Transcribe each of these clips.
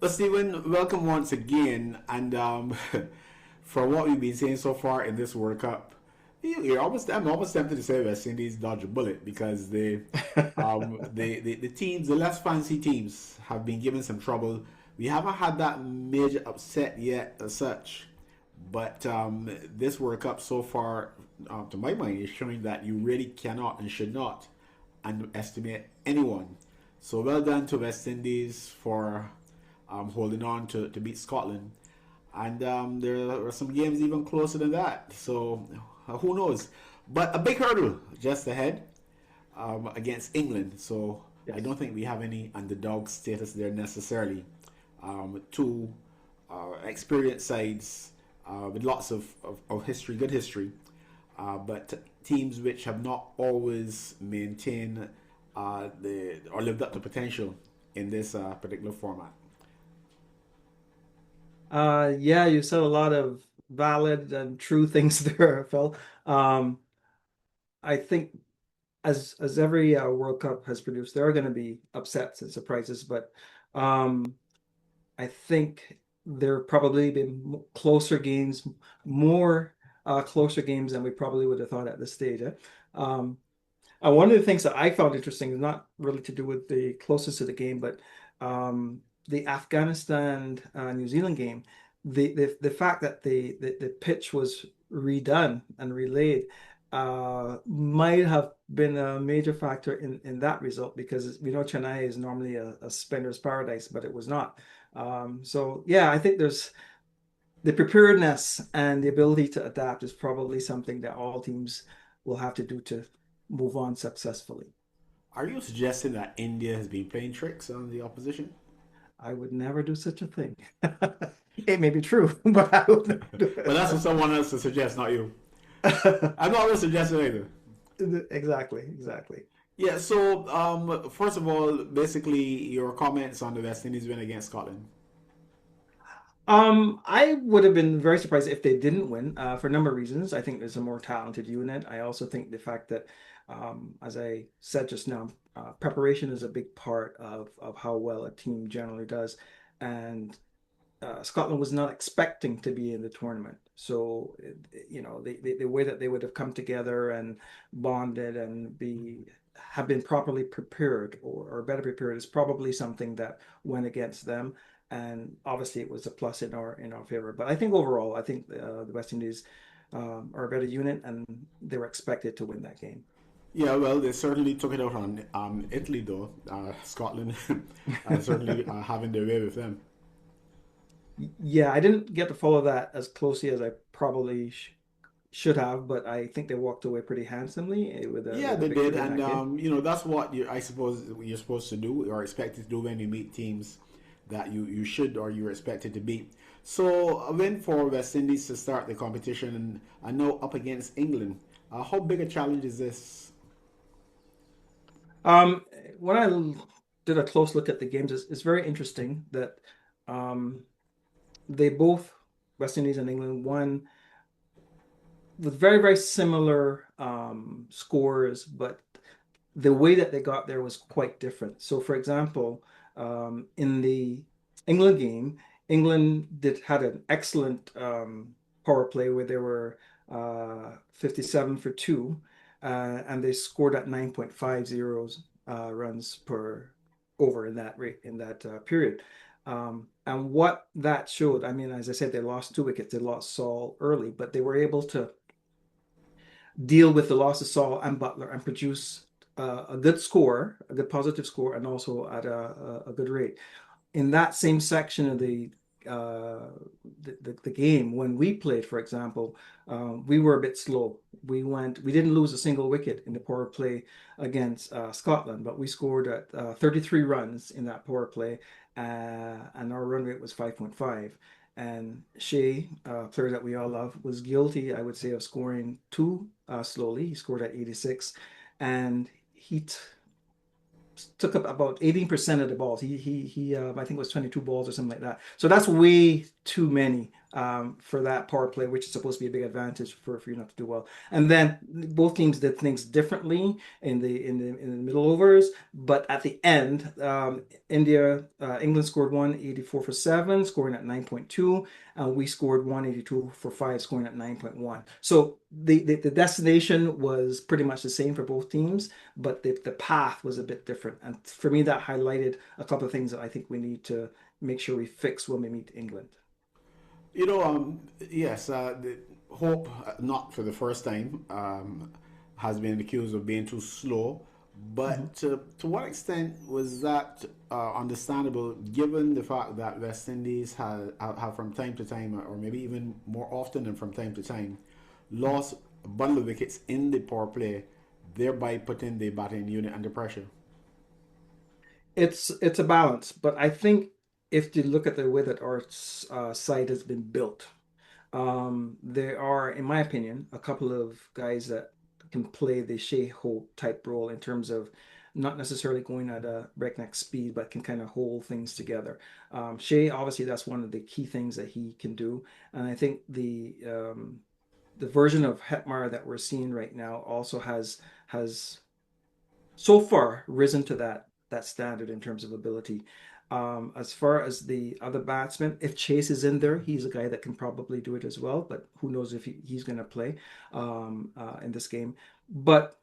Well, Stephen, welcome once again. And for what we've been saying so far in this World Cup, I'm almost tempted to say West Indies dodge a bullet because the teams, the less fancy teams, have been given some trouble. We haven't had that major upset yet, as such. But this World Cup so far, to my mind, is showing that you really cannot and should not underestimate anyone. So well done to West Indies for holding on to beat Scotland. And there are some games even closer than that. So who knows? But a big hurdle just ahead against England. So I don't Yes. think we have any underdog status there necessarily. Two experienced sides with lots of history, good history, but teams which have not always maintained the or lived up to potential in this particular format. Yeah, you said a lot of valid and true things there, Phil. Um, I think as every World Cup has produced, there are going to be upsets and surprises, but um, I think there probably been closer games, more closer games than we probably would have thought at this stage. Um, One of the things that I found interesting is not really to do with the closest to the game, but the Afghanistan New Zealand game, the fact that the pitch was redone and relayed might have been a major factor in that result because we know Chennai is normally a spinner's paradise, but it was not. So yeah, I think there's the preparedness and the ability to adapt is probably something that all teams will have to do to move on successfully. Are you suggesting that India has been playing tricks on the opposition? I would never do such a thing. It may be true, but I would never do But that's for someone else to suggest, not you. I'm not going to suggest it either. it. Exactly, exactly. Yeah, so first of all, basically your comments on the West Indies win against Scotland. I would have been very surprised if they didn't win, for a number of reasons. I think there's a more talented unit. I also think the fact that, as I said just now, preparation is a big part of how well a team generally does. And Scotland was not expecting to be in the tournament. So, the way that they would have come together and bonded and have been properly prepared or better prepared is probably something that went against them. And obviously, it was a plus in our favor. But I think overall, I think the West Indies are a better unit, and they were expected to win that game. Yeah, well, they certainly took it out on Italy, though. Scotland certainly having their way with them. Yeah, I didn't get to follow that as closely as I probably should have, but I think they walked away pretty handsomely with a Yeah, with a they did, victory in and that game. that's what I suppose you're supposed to do or expected to do when you meet teams that you should or you're expected to beat. So a win for West Indies to start the competition, and now up against England. How big a challenge is this? Um, when I did a close look at the games, it's very interesting that um, they both, West Indies and England, won with very, very similar scores, but the way that they got there was quite different. So, for example, in the England game, England did had an excellent power play where they were 57 for two, and they scored at 9.50 runs per over in that rate in that period. And what that showed, I mean, as I said, they lost two wickets. They lost Saul early, but they were able to deal with the loss of Saul and Butler and produce a good score, a good positive score, and also at a good rate. In that same section of uh, the game, when we played, for example, we were a bit slow. We didn't lose a single wicket in the power play against Scotland, but we scored at 33 runs in that power play, and our run rate was 5.5. And Shea, a player that we all love, was guilty, I would say, of scoring too slowly. He scored at 86, and he took up about 18% of the balls. I think it was 22 balls or something like that. So that's way too many for that power play, which is supposed to be a big advantage for you not to do well. And then both teams did things differently in the middle overs, but at the end, England scored 184 for 7, scoring at 9.2. We scored 182 for 5, scoring at 9.1. So the destination was pretty much the same for both teams, but the path was a bit different. And for me, that highlighted a couple of things that I think we need to make sure we fix when we meet England. Yes, the Hope, not for the first time, has been accused of being too slow. Mhm. But to what extent was that understandable, given the fact that West Indies have from time to time, or maybe even more often than from time to time, lost a bundle of wickets in the power play, thereby putting the batting unit under pressure? It's a balance, but I think if you look at the way that our site has been built, there are, in my opinion, a couple of guys that can play the Shea Holt type role in terms of not necessarily going at a breakneck speed, but can kind of hold things together. Shea, obviously, that's one of the key things that he can do, and I think the version of Hetmar that we're seeing right now also has so far risen to that standard in terms of ability. As far as the other batsmen, if Chase is in there, he's a guy that can probably do it as well. But who knows if he's going to play in this game? But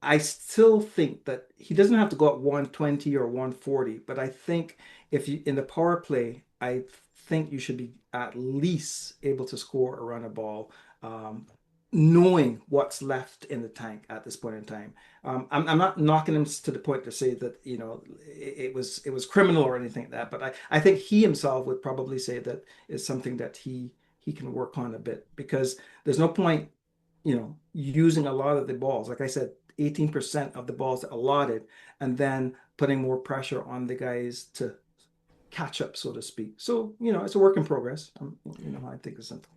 I still think that he doesn't have to go at 120 or 140. But I think if you in the power play, I think you should be at least able to score a run a ball, um, knowing what's left in the tank at this point in time. I'm not knocking him to the point to say that it was criminal or anything like that, but I think he himself would probably say that is something that he can work on a bit because there's no point using a lot of the balls. Like I said, 18% of the balls allotted, and then putting more pressure on the guys to catch up, so to speak. So it's a work in progress. I think it's something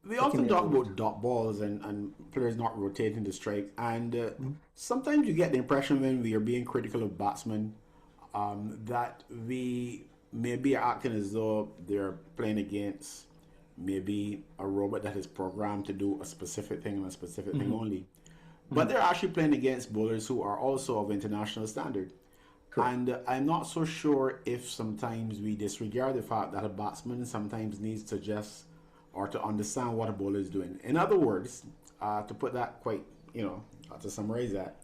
We that can often be talk improved. about dot balls and players not rotating the strike, and Mhm. sometimes you get the impression when we are being critical of batsmen that we maybe are acting as though they're playing against maybe a robot that is programmed to do a specific thing and a specific thing Mhm. only. But Mhm. they're actually playing against bowlers who are also of international standard. Correct. And I'm not so sure if sometimes we disregard the fact that a batsman sometimes needs to just or to understand what a bowler is doing. In other words, to put that quite, to summarize that,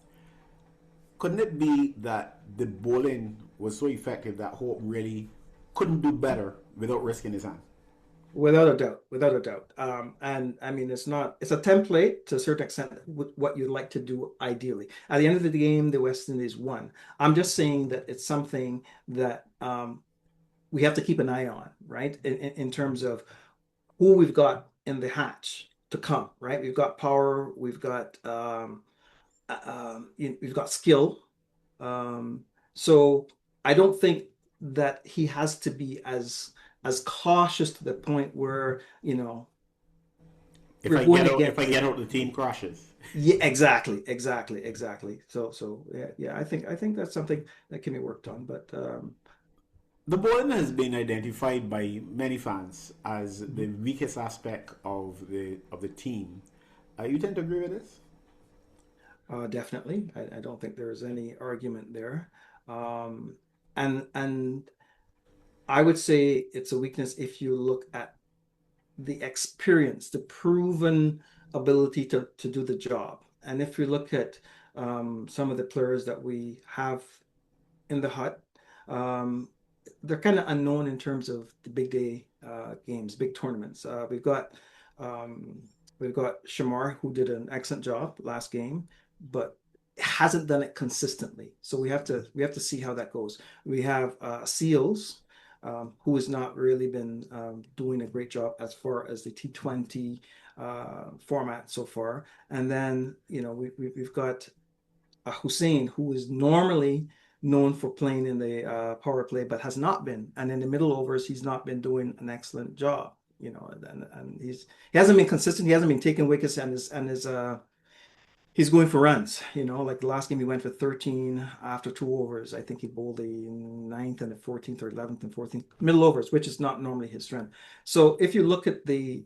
couldn't it be that the bowling was so effective that Hope really couldn't do better without risking his hand? Without a doubt, without a doubt. And I mean, it's a template to a certain extent what you'd like to do ideally. At the end of the game, the West Indies won. I'm just saying that it's something that we have to keep an eye on, right? In terms of who we've got in the hatch to come, right? We've got power, we've got skill. So I don't think that he has to be as cautious to the point where If we're I going get out, if I against get out, the team crashes. yeah, exactly. So yeah, I think that's something that can be worked on. But The bowling has been identified by many fans as the mhm. weakest aspect of the team. You tend to agree with this? Definitely, I don't think there's any argument there. Um, and I would say it's a weakness if you look at the experience, the proven ability to do the job. And if you look at some of the players that we have in the hut, um, they're kind of unknown in terms of the big day games, big tournaments. Um, we've got Shamar who did an excellent job last game, but hasn't done it consistently. So we have to see how that goes. We have Seals. Who has not really been doing a great job as far as the T20 format so far. And then, we've got Hussein, who is normally known for playing in the power play, but has not been. And in the middle overs, he's not been doing an excellent job. And he hasn't been consistent. He hasn't been taking wickets, and his he's going for runs. Like the last game he went for 13 after 2 overs. I think he bowled the ninth and the 14th or 11th and 14th middle overs, which is not normally his strength. So if you look at the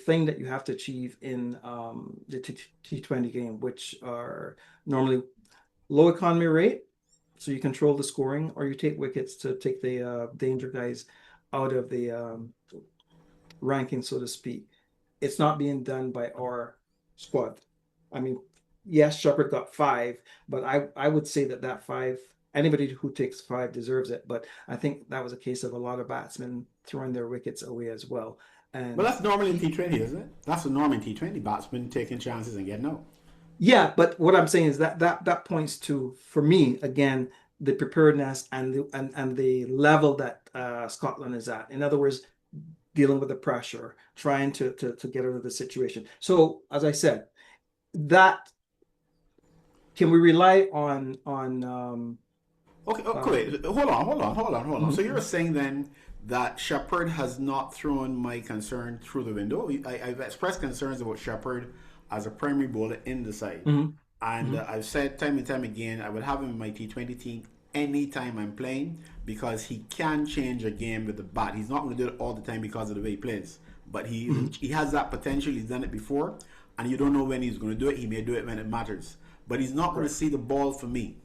thing that you have to achieve in the T20 game, which are normally low economy rate, so you control the scoring, or you take wickets to take the danger guys out of the ranking, so to speak. It's not being done by our squad. I mean, yes, Shepard got 5, but I would say that 5, anybody who takes 5 deserves it. But I think that was a case of a lot of batsmen throwing their wickets away as well. But And that's normally in T20, isn't it? That's the norm in T20. Batsmen taking chances and getting out. yeah, but what I'm saying is that points to, for me, again, the preparedness and the level that Scotland is at. In other words, dealing with the pressure, trying to get out of the situation. So, as I said, that can we rely on Okay, wait. Hold on. So you're saying then that Shepard has not thrown my concern through the window? I've expressed concerns about Shepard as a primary bowler in the side. Mhm, And mhm. I've said time and time again, I would have him in my T20 team anytime I'm playing because he can change a game with the bat. He's not going to do it all the time because of the way he plays. But Mhm. he has that potential. He's done it before. And you don't know when he's going to do it. He may do it when it matters. But he's not going to Right. see the ball for me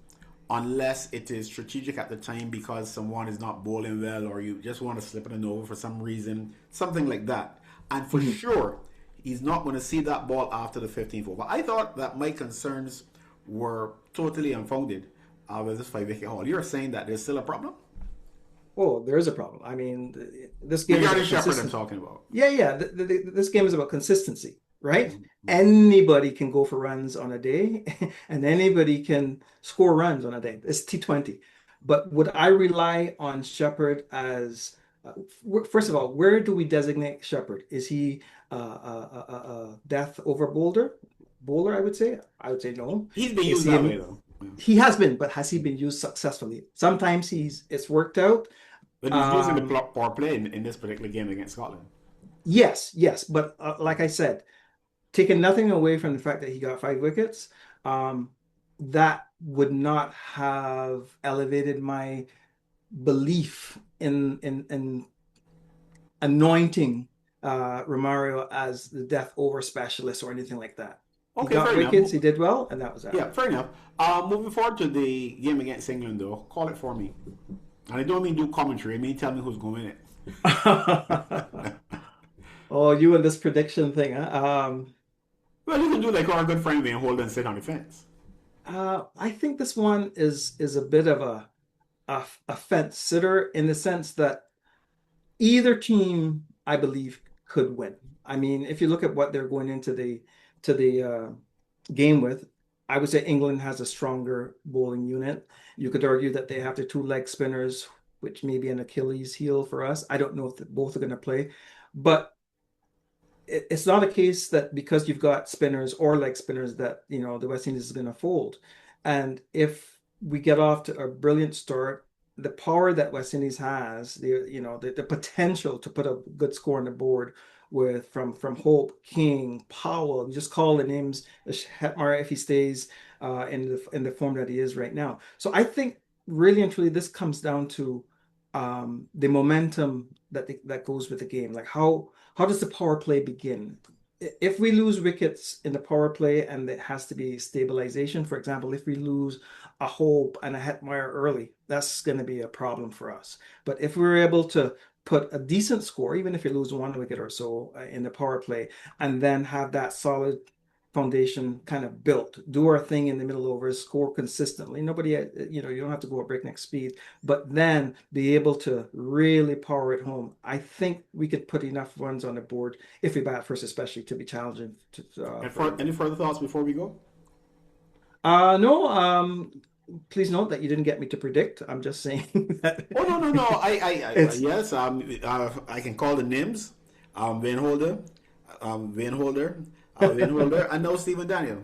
unless it is strategic at the time because someone is not bowling well or you just want to slip it in over for some reason, something like that. And for Mhm. sure, he's not going to see that ball after the 15th over. I thought that my concerns were totally unfounded with this 5 wicket haul. You're saying that there's still a problem? Oh, there is a problem. I mean, this game is Regarding about Shepard, I'm consistency. talking about. Yeah, yeah. This game is about consistency, right? Mm-hmm. Anybody can go for runs on a day, and anybody can score runs on a day. It's T20. But would I rely on Shepard as first of all, where do we designate Shepard? Is he a death over bowler? Bowler, I would say. I would say no. He's been Is used he that a, way, though. Yeah. he has been, but has he been used successfully? Sometimes it's worked out. But he was using the Um, power play in this particular game against Scotland. yes, yes, but like I said, taking nothing away from the fact that he got 5 wickets, um, that would not have elevated my belief in anointing Romario as the death over specialist or anything like that. He Okay, got fair enough. wickets, he did well, and that was that. Yeah, fair enough. Moving forward to the game against England, though, call it for me. And I don't mean do commentary. I mean tell me who's going to win it. Oh, you and this prediction thing, huh? Well, you can do like our good friend Van Holden sit on the fence. I think this one is a bit of a fence sitter in the sense that either team, I believe, could win. I mean, if you look at what they're going into the game with, I would say England has a stronger bowling unit. You could argue that they have the 2 leg spinners, which may be an Achilles heel for us. I don't know if both are going to play, but it's not a case that because you've got spinners or leg spinners that the West Indies is going to fold. And if we get off to a brilliant start, the power that West Indies has, the potential to put a good score on the board with from Hope, King, Powell, just call the names, Hetmar if he stays in the form that he is right now. So I think really and truly this comes down to the momentum that goes with the game. Like how does the power play begin? If we lose wickets in the power play and it has to be stabilization, for example, if we lose a Hope and a Hetmeyer early, that's going to be a problem for us. But if we're able to put a decent score, even if you lose 1 wicket or so in the power play, and then have that solid foundation kind of built, do our thing in the middle overs, score consistently. Nobody, you don't have to go at breakneck speed, but then be able to really power it home. I think we could put enough runs on the board if we bat first, especially to be challenging And for for any England. further thoughts before we go? No, please note that you didn't get me to predict. I'm just saying that Oh no no no! it's Yes. I can call the names. Van Holder, Van Holder, and now Stephen Daniel.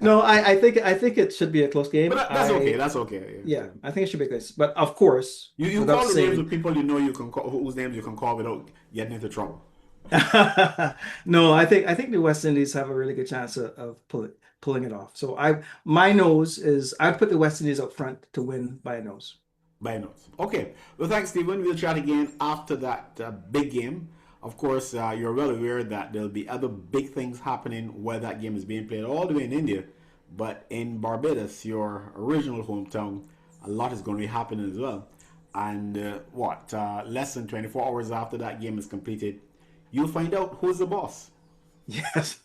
no, I think it should be a close But game. that's okay. That's okay. Yeah, I think it should be close. But of course, You without call the names saying, of people you know you can call, whose names you can call without getting into trouble. No, I think the West Indies have a really good chance of pulling it off. So my nose is I'd put the West Indies up front to win by a nose. By notes. Okay. Well, thanks, Stephen. We'll chat again after that big game. Of course, you're well aware that there'll be other big things happening where that game is being played all the way in India. But in Barbados, your original hometown, a lot is going to be happening as well. And less than 24 hours after that game is completed, you'll find out who's the boss. Yes.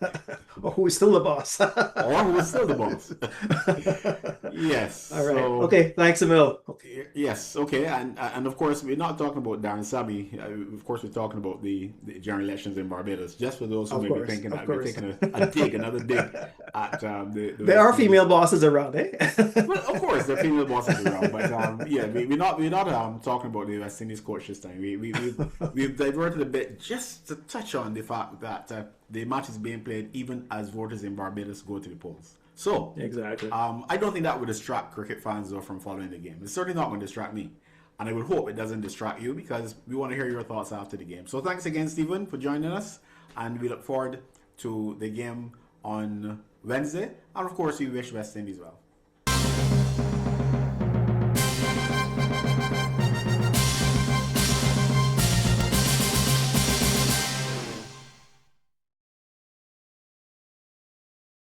Or who is still the boss? Or who is still the boss. Yes. All right. So Okay. Thanks, Emil. yes, okay, and of course we're not talking about Darren Sabi. Of course, we're talking about the general elections in Barbados. Just for those who Of may be course. thinking Of that we're course. taking a dig, another dig at the There West are Indies. female bosses around, eh? Well, of course, the female bosses around, but yeah, we're not talking about the West Indies coach this time. We've diverted a bit just to touch on the fact that the match is being played even as voters in Barbados go to the polls. So, Exactly. I don't think that would distract cricket fans though from following the game. It's certainly not going to distract me, and I would hope it doesn't distract you because we want to hear your thoughts after the game. So, thanks again, Stephen, for joining us, and we look forward to the game on Wednesday. And of course, we wish West Indies well.